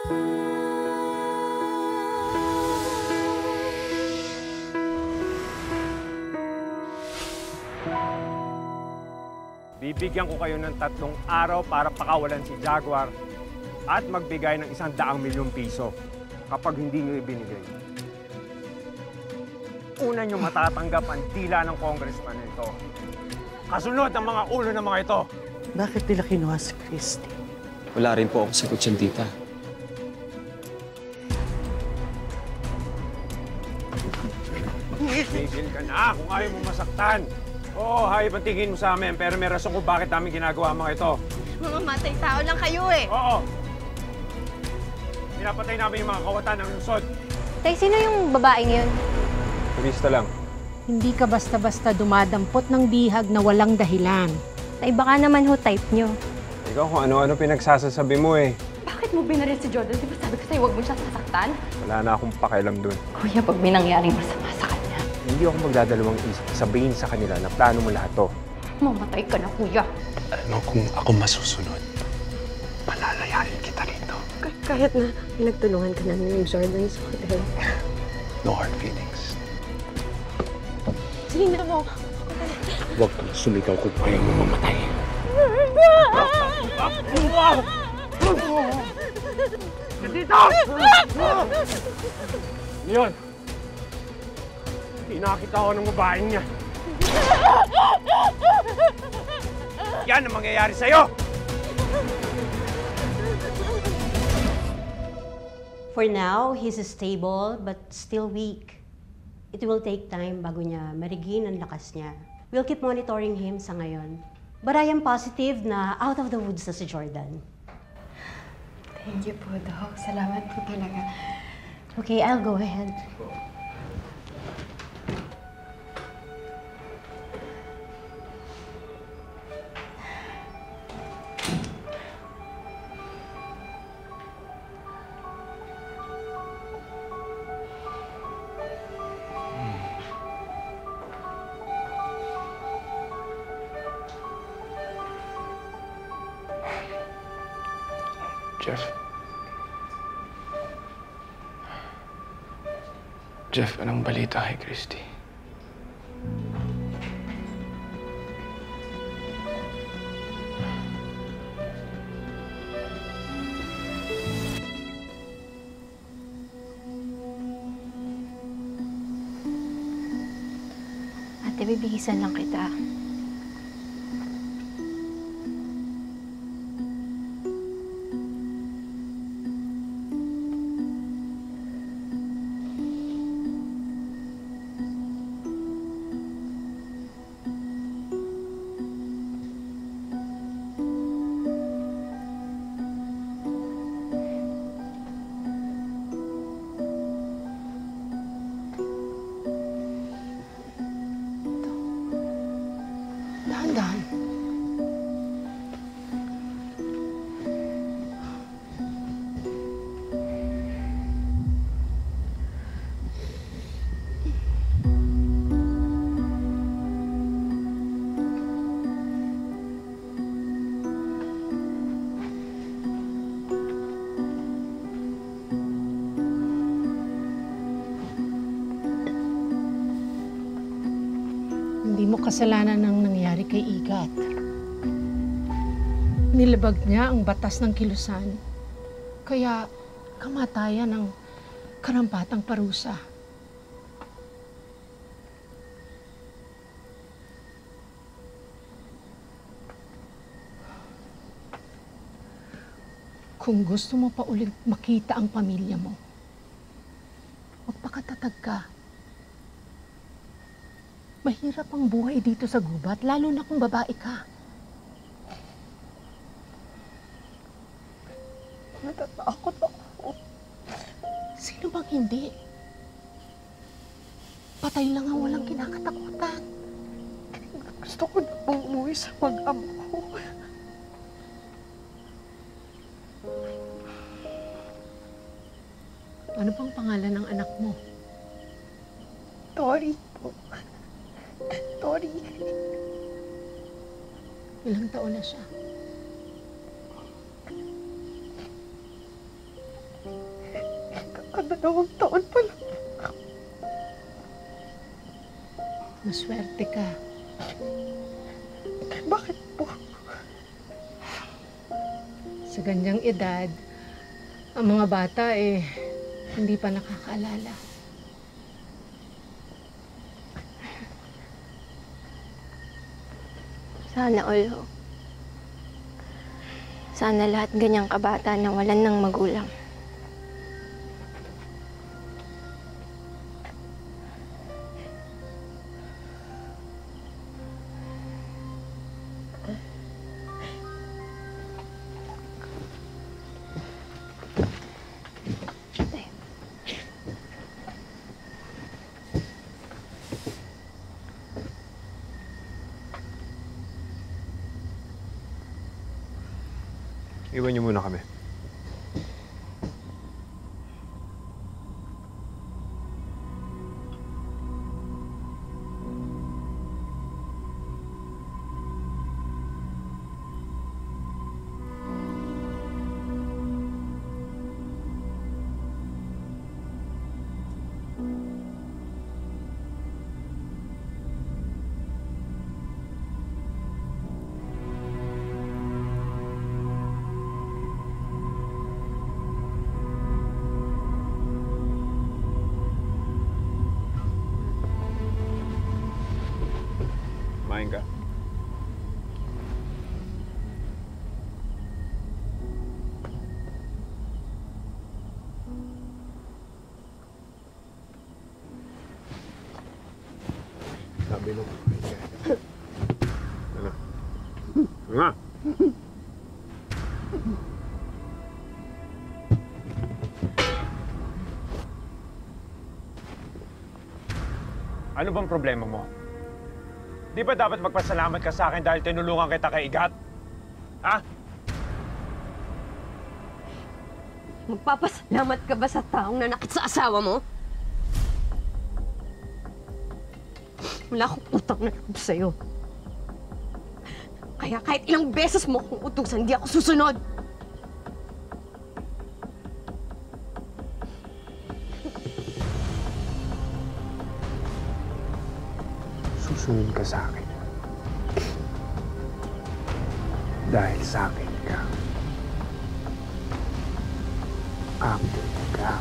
Bibigyan ko kayo ng 3 araw para pakawalan si Jaguar at magbigay ng 100 milyong piso kapag hindi nyo ibinigay. Una nyo matatanggap ang tila ng congressman nito. Kasunod ang mga ulo ng mga ito. Bakit nila kinuha si Christy? Wala rin po akong sagot siyan, tita. Tigil ka na kung ayaw mo masaktan. Oo, hayop ang tingin mo sa amin, pero may rason kung bakit namin ginagawa ang mga ito. Mamamatay tao lang kayo eh. Oo. Pinapatay namin yung mga kawatan ng lungsod. Tay, sino yung babaeng yun? Turista lang. Hindi ka basta-basta dumadampot ng bihag na walang dahilan. Tay, baka naman ho type nyo. Ikaw kung ano-ano pinagsasasabi mo eh. Bakit mo binaril si Jordan? Di ba sabi ko sa'yo, huwag mo siya sasaktan? Wala na akong pakialam dun. Kuya, pag may nangyaring masama sa kanya. Hindi ako magdadalawang isip. Sabihin sa kanila na plano mo lahat to. Mamatay ka na, kuya. Alam mo, kung ako masusunod, palalayain kita rito. Kahit na pinagtulungan ka namin ng Jordan sa hotel. No hard feelings. Sino mo? Huwag kang sumigaw kung ayaw mo mamatay. Dito! Yun! Tinakita ako ng babaeng niya. Yan ang mangyayari sa'yo! For now, he's stable but still weak. It will take time bago niya ma-regain ang lakas niya. We'll keep monitoring him sa ngayon. But I am positive na out of the woods na si Jordan. Thank you po, Doc. Salamat po talaga. Okay, I'll go ahead. Jeff, anong balita kay Christy? Ate, bibihisan lang kita. Dahan-dahan. Hindi mo kasalanan ng nangyari kay Igat. Nilabag niya ang batas ng kilusan. Kaya kamatayan ng karampatang parusa. Kung gusto mo pa ulit makita ang pamilya mo, magpakatatag ka. Mahirap ang buhay dito sa gubat, lalo na kung babae ka. Natatakot ako. Sino bang hindi? Patay lang ang walang kinakatakutan. Gusto ko na pong umuwi sa mag-ama ko. Ano pang pangalan ng anak mo? Tori po. Tori. Ilang taon na siya? Nakadalawang taon pa lang. Maswerte ka. Bakit po? Sa ganyang edad, ang mga bata hindi pa nakakaalala. Sana all, ho. Sana lahat ganyang kabata na walan ng magulang. Iwan niyo muna kami. Kumain ka. Sabi nung kumain ka. Ano? Nga! Ano bang problema mo? Di ba dapat magpasalamat ka sa akin dahil tinulungan kita kay Igat? Ha? Magpapasalamat ka ba sa taong nanakit sa asawa mo? Wala akong utang na loob sa'yo. Kaya kahit ilang beses mo akong utusan, hindi ako susunod. Susunod ka sa akin. Dahil sa akin ka. Amin ka.